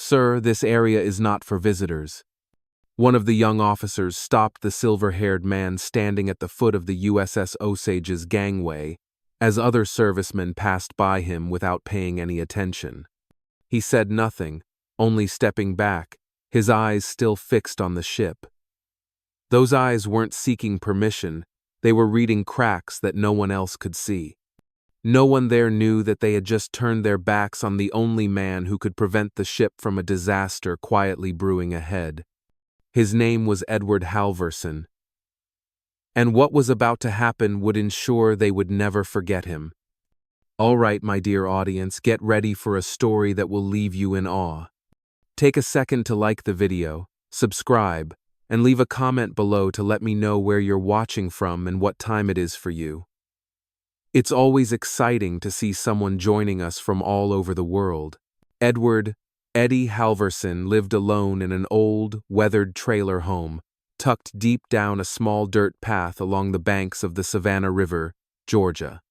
"Sir, this area is not for visitors." One of the young officers stopped the silver-haired man standing at the foot of the USS Osage's gangway as other servicemen passed by him without paying any attention. He said nothing, only stepping back, his eyes still fixed on the ship. Those eyes weren't seeking permission, they were reading cracks that no one else could see. No one there knew that they had just turned their backs on the only man who could prevent the ship from a disaster quietly brewing ahead. His name was Edward Halverson, and what was about to happen would ensure they would never forget him. All right, my dear audience, get ready for a story that will leave you in awe. Take a second to like the video, subscribe, and leave a comment below to let me know where you're watching from and what time it is for you. It's always exciting to see someone joining us from all over the world. Eddie Halverson lived alone in an old, weathered trailer home, tucked deep down a small dirt path along the banks of the Savannah River, Georgia.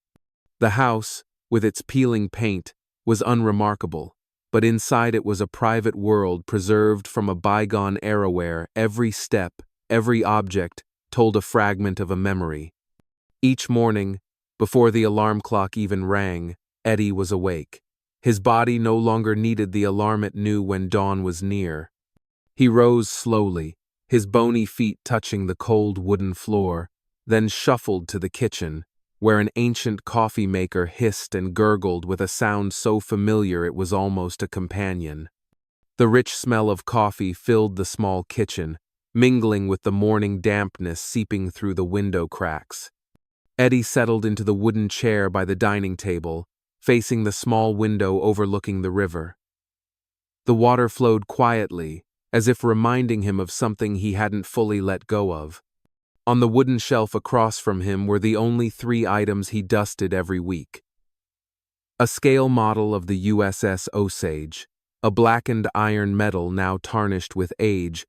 The house, with its peeling paint, was unremarkable, but inside it was a private world preserved from a bygone era where every step, every object, told a fragment of a memory. Each morning, before the alarm clock even rang, Eddie was awake. His body no longer needed the alarm it knew when dawn was near. He rose slowly, his bony feet touching the cold wooden floor, then shuffled to the kitchen, where an ancient coffee maker hissed and gurgled with a sound so familiar it was almost a companion. The rich smell of coffee filled the small kitchen, mingling with the morning dampness seeping through the window cracks. Eddie settled into the wooden chair by the dining table, facing the small window overlooking the river. The water flowed quietly, as if reminding him of something he hadn't fully let go of. On the wooden shelf across from him were the only 3 items he dusted every week. A scale model of the USS Osage, a blackened iron medal now tarnished with age,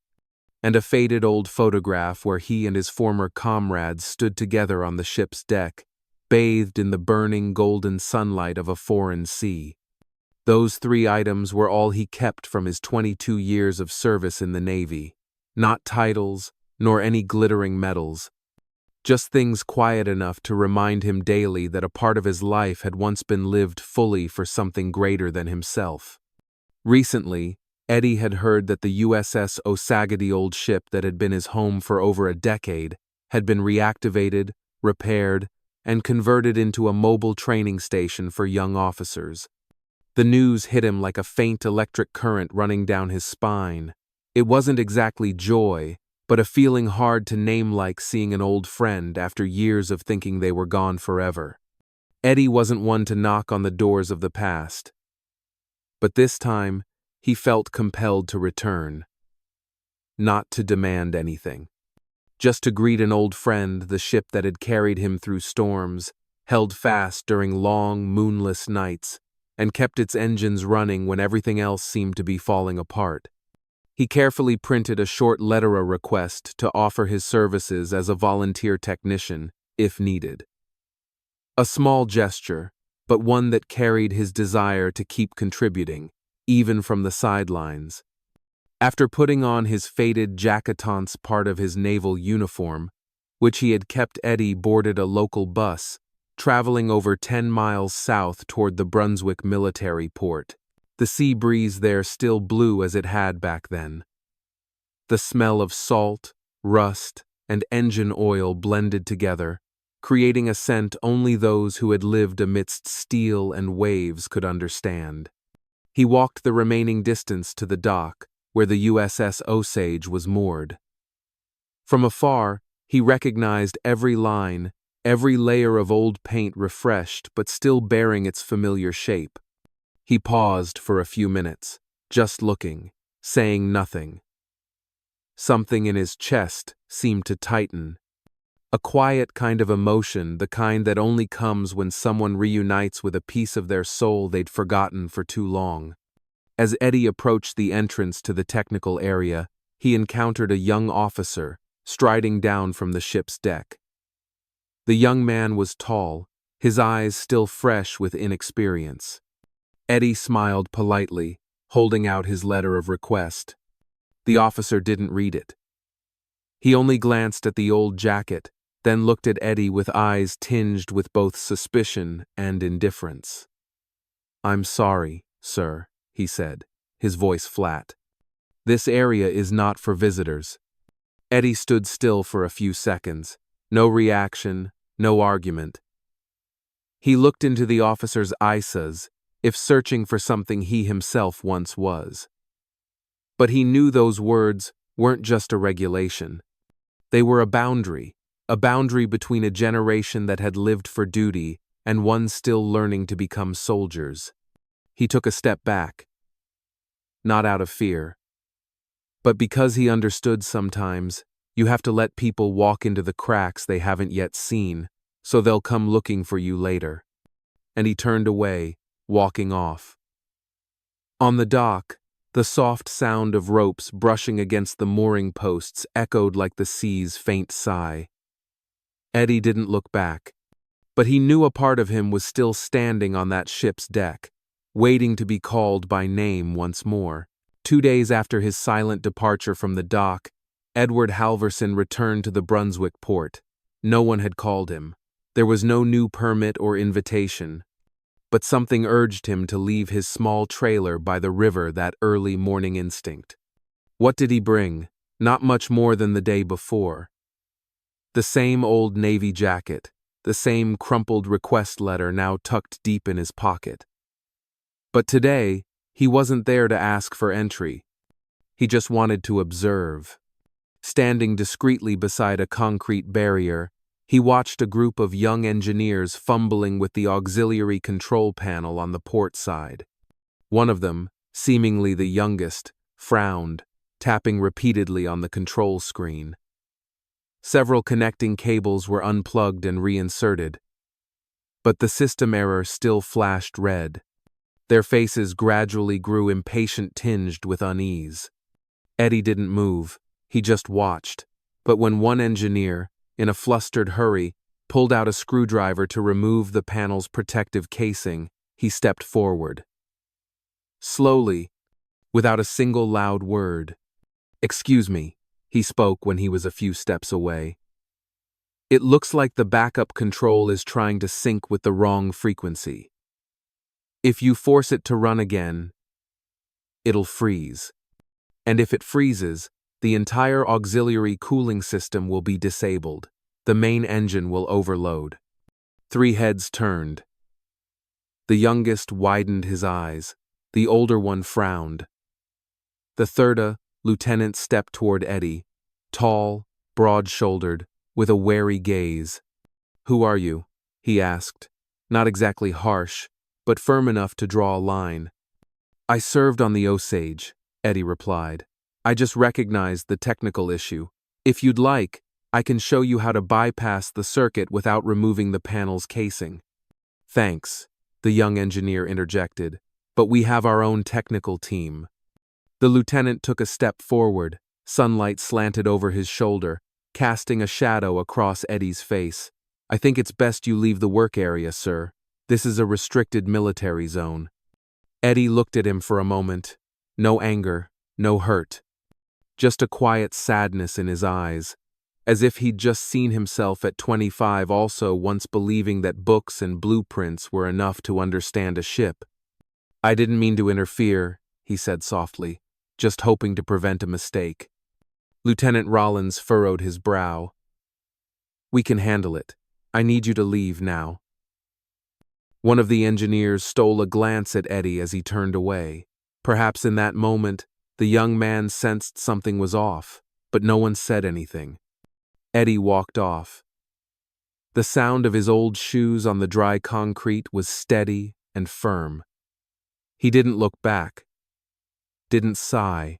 and a faded old photograph where he and his former comrades stood together on the ship's deck, bathed in the burning golden sunlight of a foreign sea. Those 3 items were all he kept from his 22 years of service in the Navy. Not titles, nor any glittering medals. Just things quiet enough to remind him daily that a part of his life had once been lived fully for something greater than himself. Recently, Eddie had heard that the USS Osage, the old ship that had been his home for over a decade, had been reactivated, repaired, and converted into a mobile training station for young officers. The news hit him like a faint electric current running down his spine. It wasn't exactly joy, but a feeling hard to name, like seeing an old friend after years of thinking they were gone forever. Eddie wasn't one to knock on the doors of the past. But this time, he felt compelled to return. Not to demand anything. Just to greet an old friend, the ship that had carried him through storms, held fast during long, moonless nights, and kept its engines running when everything else seemed to be falling apart. He carefully printed a short letter of request to offer his services as a volunteer technician, if needed. A small gesture, but one that carried his desire to keep contributing, even from the sidelines. After putting on his faded jacketance, part of his naval uniform, which he had kept, Eddie boarded a local bus, traveling over 10 miles south toward the Brunswick military port. The sea breeze there still blew as it had back then. The smell of salt, rust, and engine oil blended together, creating a scent only those who had lived amidst steel and waves could understand. He walked the remaining distance to the dock, where the USS Osage was moored. From afar, he recognized every line, every layer of old paint refreshed but still bearing its familiar shape. He paused for a few minutes, just looking, saying nothing. Something in his chest seemed to tighten. A quiet kind of emotion, the kind that only comes when someone reunites with a piece of their soul they'd forgotten for too long. As Eddie approached the entrance to the technical area, he encountered a young officer striding down from the ship's deck. The young man was tall, his eyes still fresh with inexperience. Eddie smiled politely, holding out his letter of request. The officer didn't read it. He only glanced at the old jacket, then looked at Eddie with eyes tinged with both suspicion and indifference. "I'm sorry, sir," he said, his voice flat. "This area is not for visitors." Eddie stood still for a few seconds. No reaction, no argument. He looked into the officer's eyes as if searching for something he himself once was. But he knew those words weren't just a regulation. They were a boundary between a generation that had lived for duty and one still learning to become soldiers. He took a step back, not out of fear, but because he understood sometimes you have to let people walk into the cracks they haven't yet seen, so they'll come looking for you later. And he turned away, walking off. On the dock, the soft sound of ropes brushing against the mooring posts echoed like the sea's faint sigh. Eddie didn't look back, but he knew a part of him was still standing on that ship's deck, waiting to be called by name once more. 2 days after his silent departure from the dock, Edward Halverson returned to the Brunswick port. No one had called him. There was no new permit or invitation. But something urged him to leave his small trailer by the river that early morning instinct. What did he bring? Not much more than the day before. The same old Navy jacket, the same crumpled request letter now tucked deep in his pocket. But today, he wasn't there to ask for entry. He just wanted to observe. Standing discreetly beside a concrete barrier, he watched a group of young engineers fumbling with the auxiliary control panel on the port side. One of them, seemingly the youngest, frowned, tapping repeatedly on the control screen. Several connecting cables were unplugged and reinserted, but the system error still flashed red. Their faces gradually grew impatient, tinged with unease. Eddie didn't move, he just watched, but when one engineer, in a flustered hurry, pulled out a screwdriver to remove the panel's protective casing, he stepped forward. Slowly, without a single loud word. "Excuse me," he spoke when he was a few steps away. "It looks like the backup control is trying to sync with the wrong frequency. If you force it to run again, it'll freeze. And if it freezes, the entire auxiliary cooling system will be disabled. The main engine will overload." 3 heads turned. The youngest widened his eyes. The older one frowned. The third lieutenant stepped toward Eddie, tall, broad-shouldered, with a wary gaze. "Who are you?" he asked, not exactly harsh, but firm enough to draw a line. "I served on the Osage," Eddie replied. "I just recognized the technical issue. If you'd like, I can show you how to bypass the circuit without removing the panel's casing." "Thanks," the young engineer interjected, "but we have our own technical team." The lieutenant took a step forward, sunlight slanted over his shoulder, casting a shadow across Eddie's face. "I think it's best you leave the work area, sir. This is a restricted military zone." Eddie looked at him for a moment. No anger, no hurt. Just a quiet sadness in his eyes, as if he'd just seen himself at 25 also once believing that books and blueprints were enough to understand a ship. "I didn't mean to interfere," he said softly, just hoping to prevent a mistake. Lieutenant Rollins furrowed his brow. "We can handle it. I need you to leave now." One of the engineers stole a glance at Eddie as he turned away. Perhaps in that moment, the young man sensed something was off, but no one said anything. Eddie walked off. The sound of his old shoes on the dry concrete was steady and firm. He didn't look back, didn't sigh,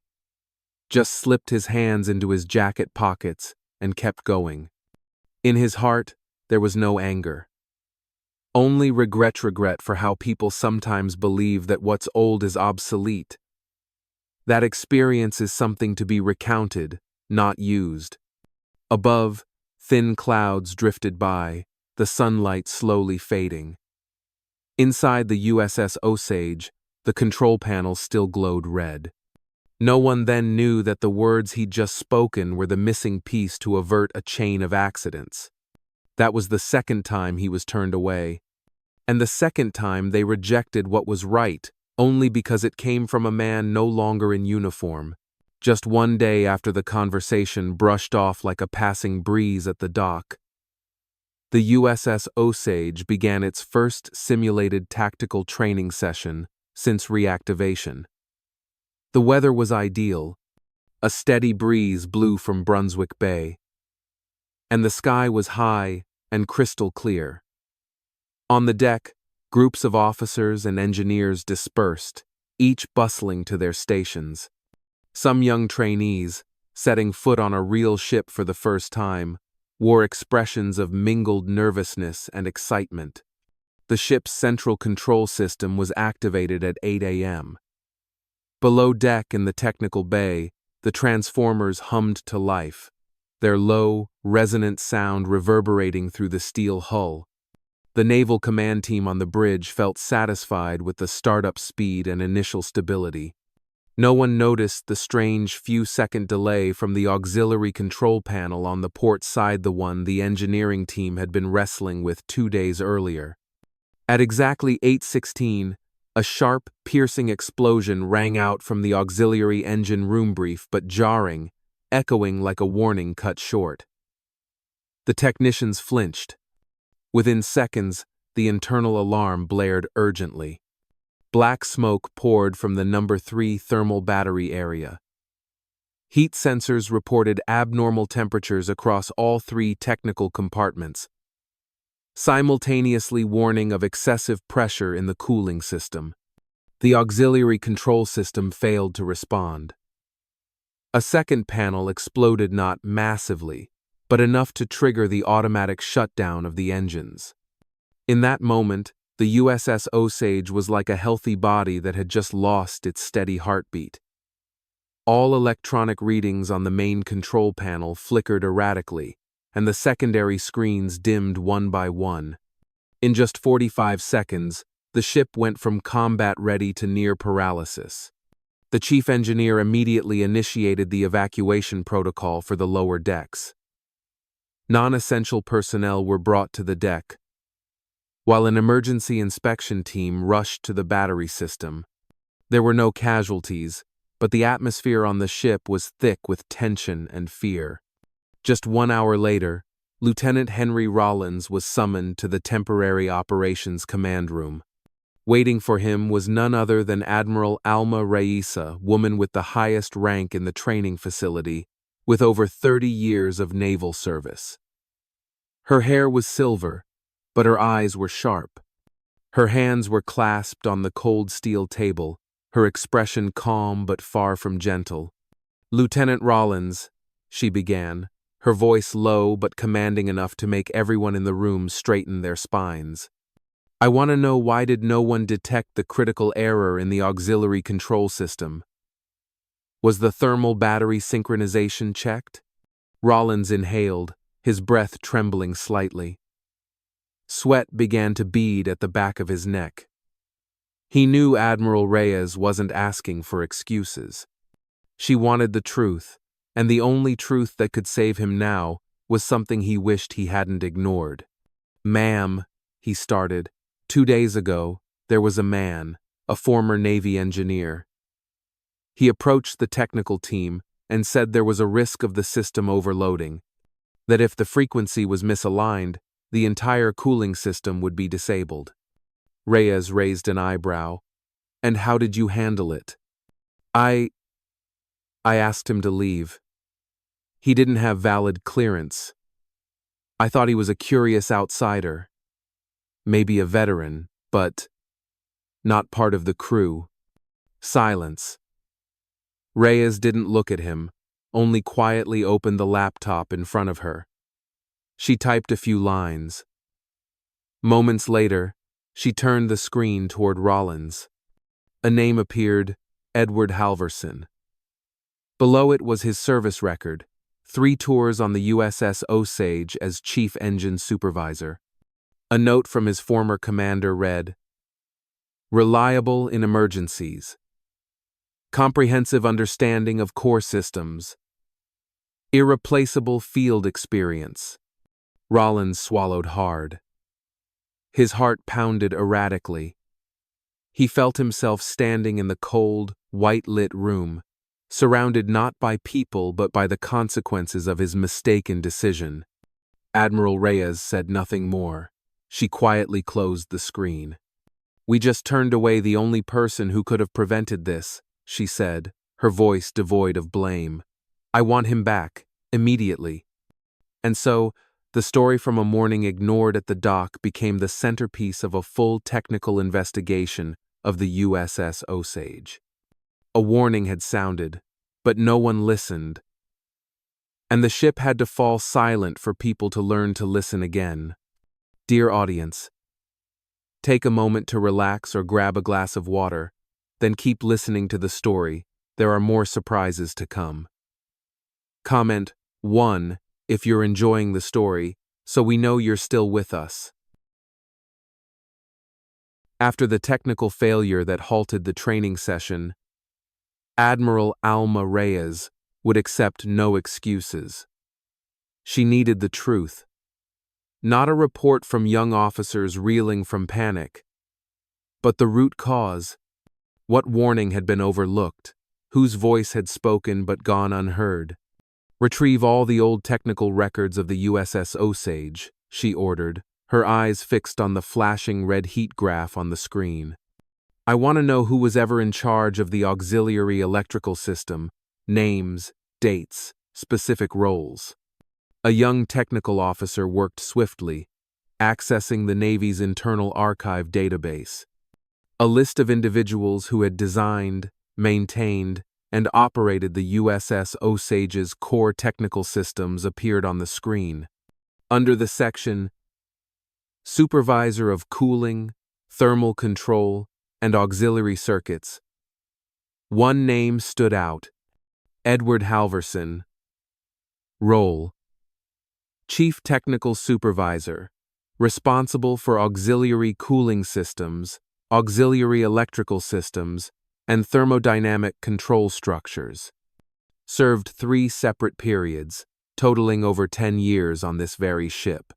just slipped his hands into his jacket pockets and kept going. In his heart, there was no anger. Only regret for how people sometimes believe that what's old is obsolete. That experience is something to be recounted, not used. Above, thin clouds drifted by, the sunlight slowly fading. Inside the USS Osage, The control panel still glowed red. No one then knew that the words he'd just spoken were the missing piece to avert a chain of accidents. That was the second time he was turned away. And the second time they rejected what was right, only because it came from a man no longer in uniform. Just one day after the conversation brushed off like a passing breeze at the dock, the USS Osage began its first simulated tactical training session since reactivation. The weather was ideal. A steady breeze blew from Brunswick Bay, and the sky was high and crystal clear. On the deck, groups of officers and engineers dispersed, each bustling to their stations. Some young trainees, setting foot on a real ship for the first time, wore expressions of mingled nervousness and excitement. The ship's central control system was activated at 8 a.m. Below deck in the technical bay, the transformers hummed to life, their low, resonant sound reverberating through the steel hull. The naval command team on the bridge felt satisfied with the startup speed and initial stability. No one noticed the strange few-second delay from the auxiliary control panel on the port side, the one the engineering team had been wrestling with 2 days earlier. At exactly 8:16, a sharp, piercing explosion rang out from the auxiliary engine room, brief but jarring, echoing like a warning cut short. The technicians flinched. Within seconds, the internal alarm blared urgently. Black smoke poured from the number 3 thermal battery area. Heat sensors reported abnormal temperatures across all 3 technical compartments, simultaneously warning of excessive pressure in the cooling system. The auxiliary control system failed to respond. A second panel exploded, not massively, but enough to trigger the automatic shutdown of the engines. In that moment, the USS Osage was like a healthy body that had just lost its steady heartbeat. All electronic readings on the main control panel flickered erratically, and the secondary screens dimmed one by one. In just 45 seconds, the ship went from combat-ready to near paralysis. The chief engineer immediately initiated the evacuation protocol for the lower decks. Non-essential personnel were brought to the deck, while an emergency inspection team rushed to the battery system. There were no casualties, but the atmosphere on the ship was thick with tension and fear. Just 1 hour later, Lieutenant Henry Rollins was summoned to the Temporary Operations Command Room. Waiting for him was none other than Admiral Alma Raisa, woman with the highest rank in the training facility, with over 30 years of naval service. Her hair was silver, but her eyes were sharp. Her hands were clasped on the cold steel table, her expression calm but far from gentle. "Lieutenant Rollins," she began, her voice low but commanding enough to make everyone in the room straighten their spines. "I want to know, why did no one detect the critical error in the auxiliary control system? Was the thermal battery synchronization checked?" Rollins inhaled, his breath trembling slightly. Sweat began to bead at the back of his neck. He knew Admiral Reyes wasn't asking for excuses. She wanted the truth, and the only truth that could save him now was something he wished he hadn't ignored. "Ma'am," he started, "2 days ago, there was a man, a former Navy engineer. He approached the technical team and said there was a risk of the system overloading, that if the frequency was misaligned, the entire cooling system would be disabled." Reyes raised an eyebrow. "And how did you handle it?" I asked him to leave. He didn't have valid clearance. I thought he was a curious outsider. Maybe a veteran, but not part of the crew." Silence. Reyes didn't look at him, only quietly opened the laptop in front of her. She typed a few lines. Moments later, she turned the screen toward Rollins. A name appeared, Edward Halverson. Below it was his service record, 3 tours on the USS Osage as Chief Engine Supervisor. A note from his former commander read, reliable in emergencies, comprehensive understanding of core systems, irreplaceable field experience. Rollins swallowed hard. His heart pounded erratically. He felt himself standing in the cold, white-lit room, surrounded not by people but by the consequences of his mistaken decision. Admiral Reyes said nothing more. She quietly closed the screen. "We just turned away the only person who could have prevented this," she said, her voice devoid of blame. "I want him back, immediately." And so, the story from a morning ignored at the dock became the centerpiece of a full technical investigation of the USS Osage. A warning had sounded, but no one listened, and the ship had to fall silent for people to learn to listen again. Dear audience, take a moment to relax or grab a glass of water, then keep listening to the story. There are more surprises to come. Comment 1 if you're enjoying the story, so we know you're still with us. After the technical failure that halted the training session, Admiral Alma Reyes would accept no excuses. She needed the truth. Not a report from young officers reeling from panic, but the root cause. What warning had been overlooked? Whose voice had spoken but gone unheard? "Retrieve all the old technical records of the USS Osage," she ordered, her eyes fixed on the flashing red heat graph on the screen. "I want to know who was ever in charge of the auxiliary electrical system, names, dates, specific roles." A young technical officer worked swiftly, accessing the Navy's internal archive database. A list of individuals who had designed, maintained, and operated the USS Osage's core technical systems appeared on the screen. Under the section, Supervisor of Cooling, Thermal Control, and Auxiliary Circuits, one name stood out: Edward Halverson. Role: Chief Technical Supervisor, responsible for auxiliary cooling systems, auxiliary electrical systems, and thermodynamic control structures. Served 3 separate periods, totaling over 10 years on this very ship.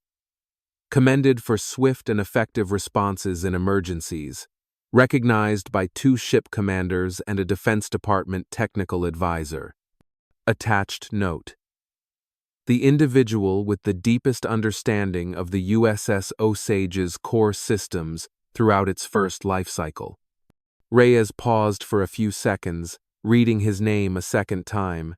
Commended for swift and effective responses in emergencies. Recognized by 2 ship commanders and a Defense Department technical advisor. Attached note: the individual with the deepest understanding of the USS Osage's core systems throughout its first life cycle. Reyes paused for a few seconds, reading his name a second time.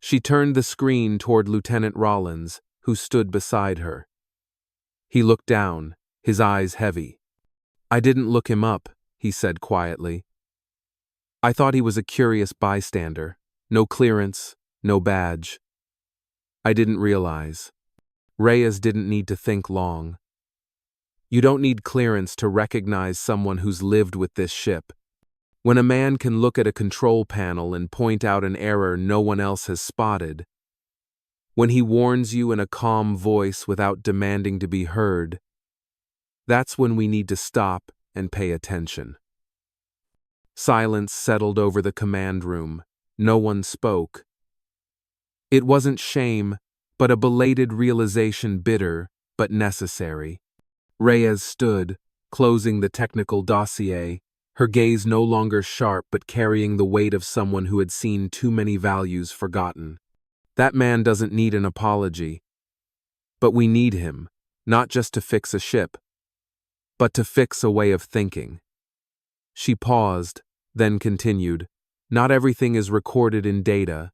She turned the screen toward Lieutenant Rollins, who stood beside her. He looked down, his eyes heavy. "I didn't look him up," he said quietly. "I thought he was a curious bystander. No clearance, no badge. I didn't realize." Reyes didn't need to think long. You don't need clearance to recognize someone who's lived with this ship. When a man can look at a control panel and point out an error no one else has spotted, when he warns you in a calm voice without demanding to be heard, that's when we need to stop and pay attention. Silence settled over the command room. No one spoke. It wasn't shame, but a belated realization, bitter but necessary. Reyes stood, closing the technical dossier, her gaze no longer sharp but carrying the weight of someone who had seen too many values forgotten. That man doesn't need an apology. But we need him, not just to fix a ship, but to fix a way of thinking. She paused, then continued, "Not everything is recorded in data.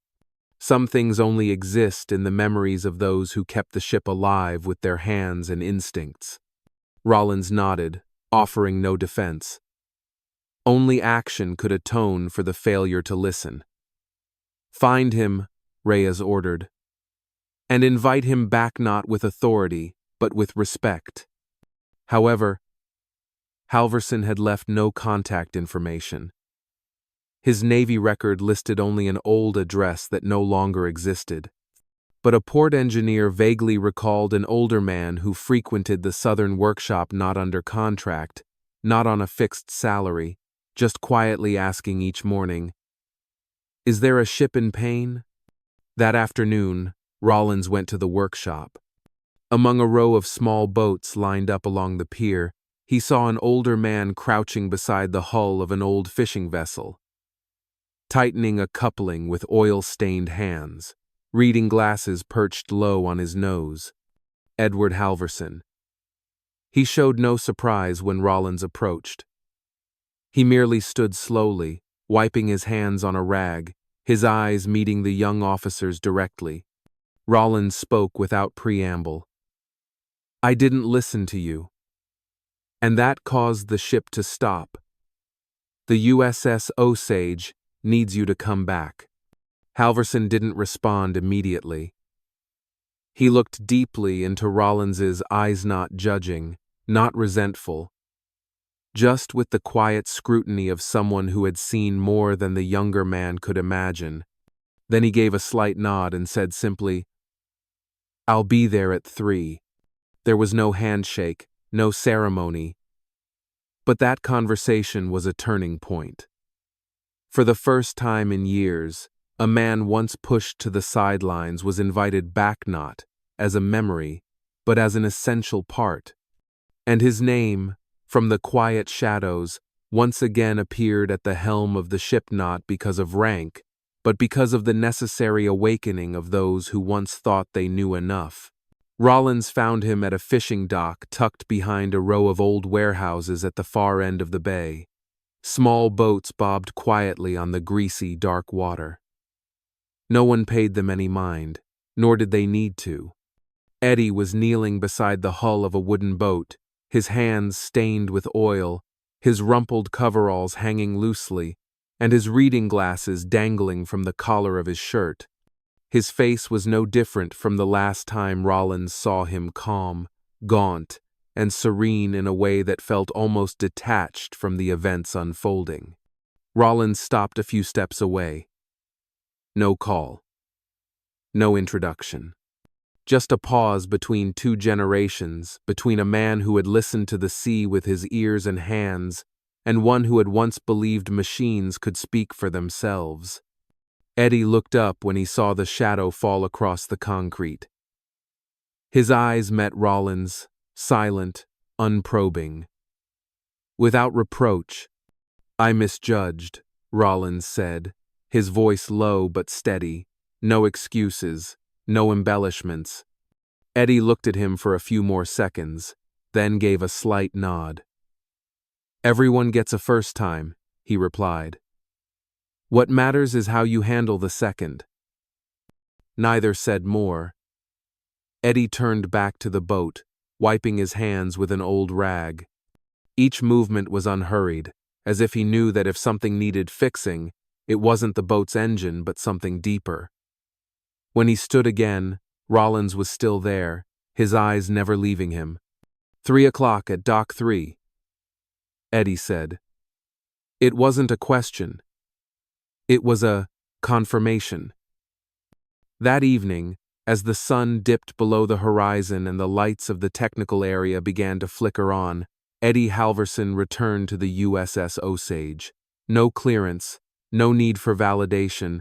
Some things only exist in the memories of those who kept the ship alive with their hands and instincts." Rollins nodded, offering no defense. Only action could atone for the failure to listen. "Find him," Reyes ordered, "and invite him back not with authority, but with respect." However, Halverson had left no contact information. His Navy record listed only an old address that no longer existed. But a port engineer vaguely recalled an older man who frequented the Southern workshop not under contract, not on a fixed salary, just quietly asking each morning, "Is there a ship in pain?" That afternoon, Rollins went to the workshop. Among a row of small boats lined up along the pier, he saw an older man crouching beside the hull of an old fishing vessel, tightening a coupling with oil-stained hands, reading glasses perched low on his nose. Edward Halverson. He showed no surprise when Rollins approached. He merely stood slowly, wiping his hands on a rag, his eyes meeting the young officers directly. Rollins spoke without preamble. "I didn't listen to you. And that caused the ship to stop. The USS Osage needs you to come back." Halverson didn't respond immediately. He looked deeply into Rollins's eyes, not judging, not resentful, just with the quiet scrutiny of someone who had seen more than the younger man could imagine. Then he gave a slight nod and said simply, "I'll be there at 3. There was no handshake, no ceremony. But that conversation was a turning point. For the first time in years, a man once pushed to the sidelines was invited back, not as a memory, but as an essential part. And his name, from the quiet shadows, once again appeared at the helm of the ship, not because of rank, but because of the necessary awakening of those who once thought they knew enough. Rollins found him at a fishing dock tucked behind a row of old warehouses at the far end of the bay. Small boats bobbed quietly on the greasy, dark water. No one paid them any mind, nor did they need to. Eddie was kneeling beside the hull of a wooden boat, his hands stained with oil, his rumpled coveralls hanging loosely, and his reading glasses dangling from the collar of his shirt. His face was no different from the last time Rollins saw him, calm, gaunt, and serene in a way that felt almost detached from the events unfolding. Rollins stopped a few steps away. No call. No introduction. Just a pause between two generations, between a man who had listened to the sea with his ears and hands, and one who had once believed machines could speak for themselves. Eddie looked up when he saw the shadow fall across the concrete. His eyes met Rollins', silent, unprobing. Without reproach. "I misjudged," Rollins said, his voice low but steady. No excuses, no embellishments. Eddie looked at him for a few more seconds, then gave a slight nod. "Everyone gets a first time," he replied. "What matters is how you handle the second." Neither said more. Eddie turned back to the boat, wiping his hands with an old rag. Each movement was unhurried, as if he knew that if something needed fixing, it wasn't the boat's engine but something deeper. When he stood again, Rollins was still there, his eyes never leaving him. 3 o'clock at Dock 3, Eddie said. It wasn't a question. It was a confirmation. That evening, as the sun dipped below the horizon and the lights of the technical area began to flicker on, Eddie Halverson returned to the USS Osage. No clearance, no need for validation.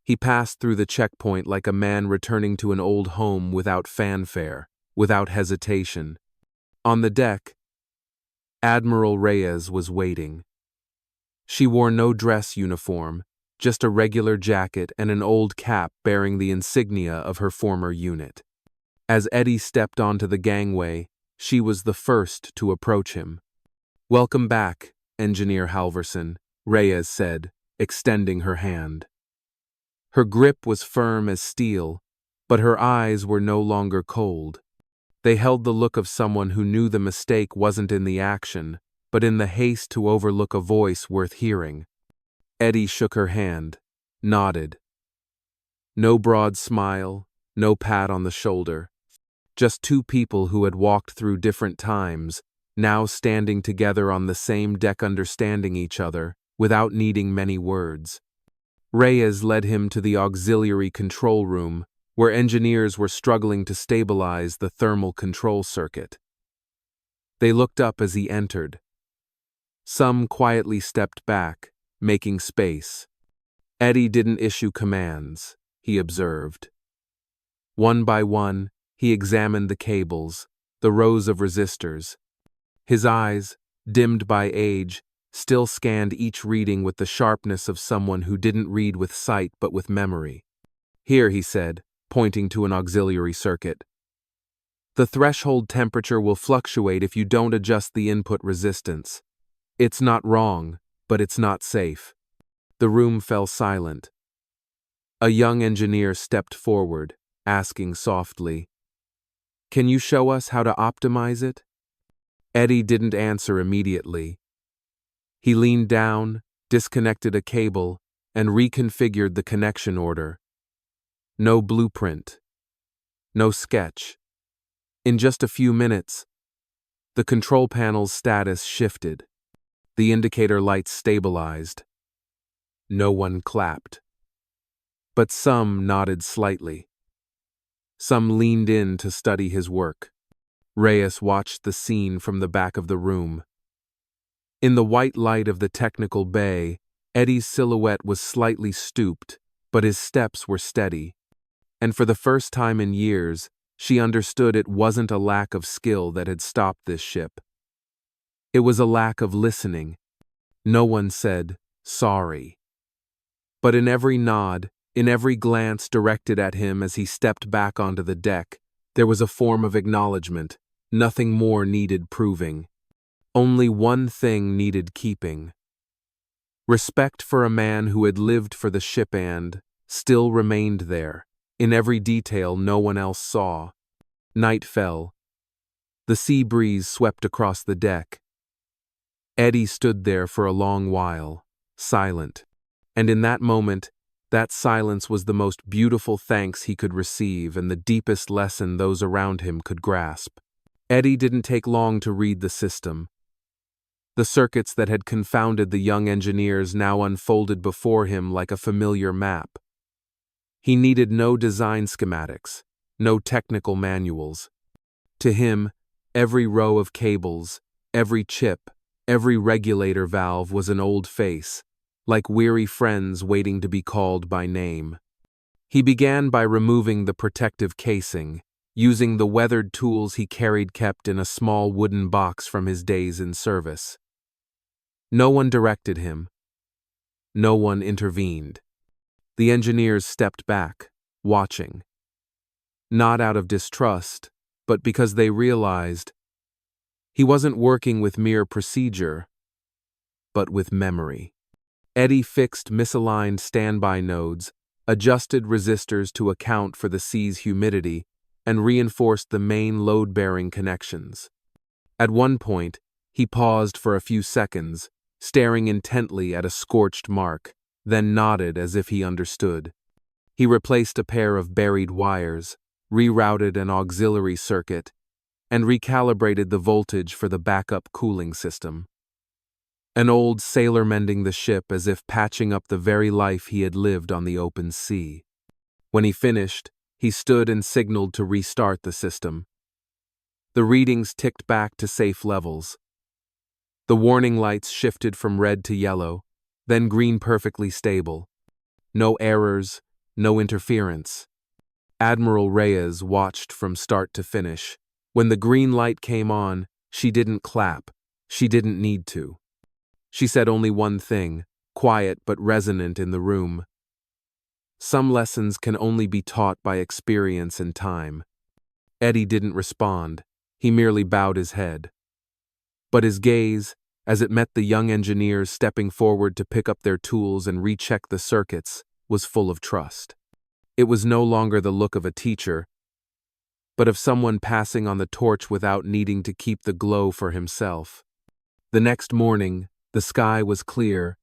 He passed through the checkpoint like a man returning to an old home without fanfare, without hesitation. On the deck, Admiral Reyes was waiting. She wore no dress uniform, just a regular jacket and an old cap bearing the insignia of her former unit. As Eddie stepped onto the gangway, she was the first to approach him. "Welcome back, Engineer Halverson," Reyes said, extending her hand. Her grip was firm as steel, but her eyes were no longer cold. They held the look of someone who knew the mistake wasn't in the action, but in the haste to overlook a voice worth hearing. Eddie shook her hand, nodded. No broad smile, no pat on the shoulder. Just two people who had walked through different times, now standing together on the same deck, understanding each other, without needing many words. Reyes led him to the auxiliary control room, where engineers were struggling to stabilize the thermal control circuit. They looked up as he entered. Some quietly stepped back, making space. Eddie didn't issue commands, he observed. One by one, he examined the cables, the rows of resistors. His eyes, dimmed by age, still scanned each reading with the sharpness of someone who didn't read with sight but with memory. Here, he said, pointing to an auxiliary circuit. The threshold temperature will fluctuate if you don't adjust the input resistance. It's not wrong, but it's not safe. The room fell silent. A young engineer stepped forward, asking softly, "Can you show us how to optimize it?" Eddie didn't answer immediately. He leaned down, disconnected a cable, and reconfigured the connection order. No blueprint. No sketch. In just a few minutes, the control panel's status shifted. The indicator lights stabilized. No one clapped. But some nodded slightly. Some leaned in to study his work. Reyes watched the scene from the back of the room. In the white light of the technical bay, Eddie's silhouette was slightly stooped, but his steps were steady. And for the first time in years, she understood it wasn't a lack of skill that had stopped this ship. It was a lack of listening. No one said, "Sorry." But in every nod, in every glance directed at him as he stepped back onto the deck, there was a form of acknowledgement. Nothing more needed proving. Only one thing needed keeping. Respect for a man who had lived for the ship and still remained there, in every detail no one else saw. Night fell. The sea breeze swept across the deck. Eddie stood there for a long while, silent. And in that moment, that silence was the most beautiful thanks he could receive and the deepest lesson those around him could grasp. Eddie didn't take long to read the system. The circuits that had confounded the young engineers now unfolded before him like a familiar map. He needed no design schematics, no technical manuals. To him, every row of cables, every chip, every regulator valve was an old face, like weary friends waiting to be called by name. He began by removing the protective casing, using the weathered tools he carried kept in a small wooden box from his days in service. No one directed him. No one intervened. The engineers stepped back, watching. Not out of distrust, but because they realized he wasn't working with mere procedure, but with memory. Eddie fixed misaligned standby nodes, adjusted resistors to account for the sea's humidity, and reinforced the main load-bearing connections. At one point, he paused for a few seconds, staring intently at a scorched mark, then nodded as if he understood. He replaced a pair of buried wires, rerouted an auxiliary circuit, and recalibrated the voltage for the backup cooling system. An old sailor mending the ship as if patching up the very life he had lived on the open sea. When he finished, he stood and signaled to restart the system. The readings ticked back to safe levels. The warning lights shifted from red to yellow, then green, perfectly stable. No errors, no interference. Admiral Reyes watched from start to finish. When the green light came on, she didn't clap. She didn't need to. She said only one thing, quiet but resonant in the room. Some lessons can only be taught by experience and time. Eddie didn't respond. He merely bowed his head. But his gaze, as it met the young engineers stepping forward to pick up their tools and recheck the circuits, was full of trust. It was no longer the look of a teacher, but of someone passing on the torch without needing to keep the glow for himself. The next morning, the sky was clear,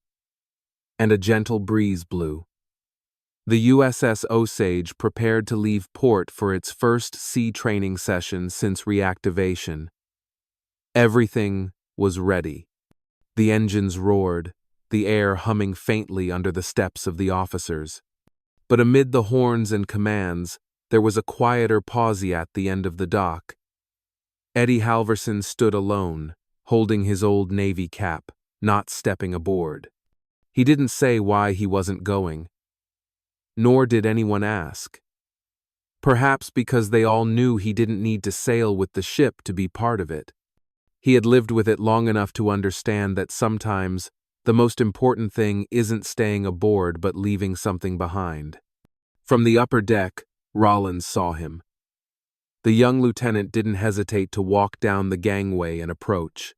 and a gentle breeze blew. The USS Osage prepared to leave port for its first sea training session since reactivation. Everything was ready. The engines roared, the air humming faintly under the steps of the officers. But amid the horns and commands, there was a quieter pause at the end of the dock. Eddie Halverson stood alone, holding his old Navy cap. not stepping aboard. He didn't say why he wasn't going, nor did anyone ask. Perhaps because they all knew he didn't need to sail with the ship to be part of it. He had lived with it long enough to understand that sometimes the most important thing isn't staying aboard but leaving something behind. From the upper deck, Rollins saw him. The young lieutenant didn't hesitate to walk down the gangway and approach.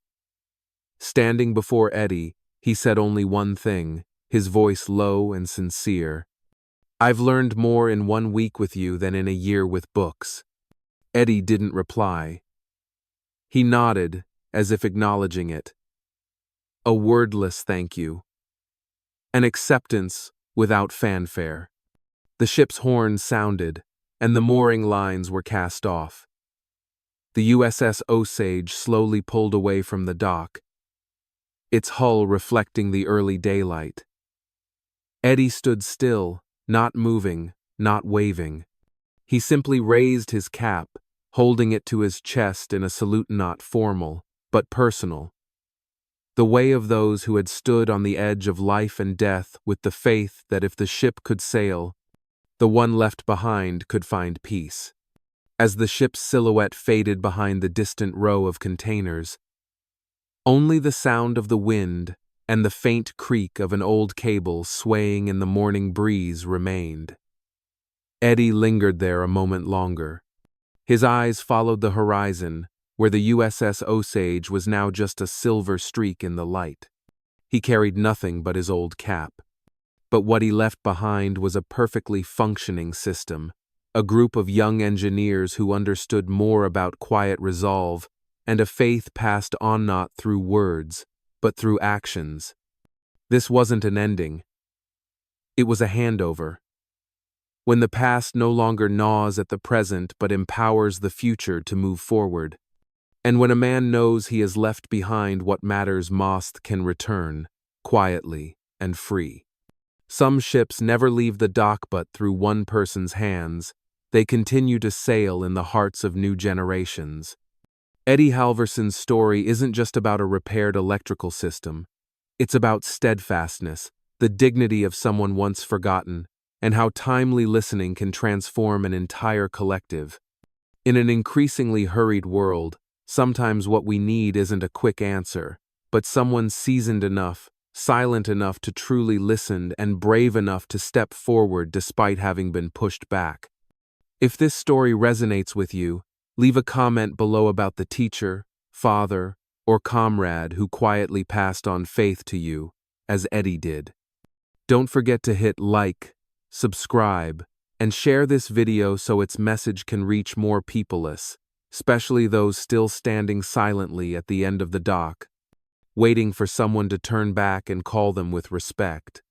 Standing before Eddie, he said only one thing, his voice low and sincere. "I've learned more in 1 week with you than in a year with books." Eddie didn't reply. He nodded, as if acknowledging it. A wordless thank you. An acceptance without fanfare. The ship's horn sounded, and the mooring lines were cast off. The USS Osage slowly pulled away from the dock, its hull reflecting the early daylight. Eddie stood still, not moving, not waving. He simply raised his cap, holding it to his chest in a salute not formal, but personal. The way of those who had stood on the edge of life and death with the faith that if the ship could sail, the one left behind could find peace. As the ship's silhouette faded behind the distant row of containers, only the sound of the wind and the faint creak of an old cable swaying in the morning breeze remained. Eddie lingered there a moment longer. His eyes followed the horizon, where the USS Osage was now just a silver streak in the light. He carried nothing but his old cap. But what he left behind was a perfectly functioning system, a group of young engineers who understood more about quiet resolve, and a faith passed on not through words, but through actions. This wasn't an ending. It was a handover. When the past no longer gnaws at the present but empowers the future to move forward. And when a man knows he has left behind what matters most can return, quietly and free. Some ships never leave the dock but through one person's hands. They continue to sail in the hearts of new generations. Eddie Halverson's story isn't just about a repaired electrical system. It's about steadfastness, the dignity of someone once forgotten, and how timely listening can transform an entire collective. In an increasingly hurried world, sometimes what we need isn't a quick answer, but someone seasoned enough, silent enough to truly listen, and brave enough to step forward despite having been pushed back. If this story resonates with you, leave a comment below about the teacher, father, or comrade who quietly passed on faith to you, as Eddie did. Don't forget to hit like, subscribe, and share this video so its message can reach more people, especially those still standing silently at the end of the dock, waiting for someone to turn back and call them with respect.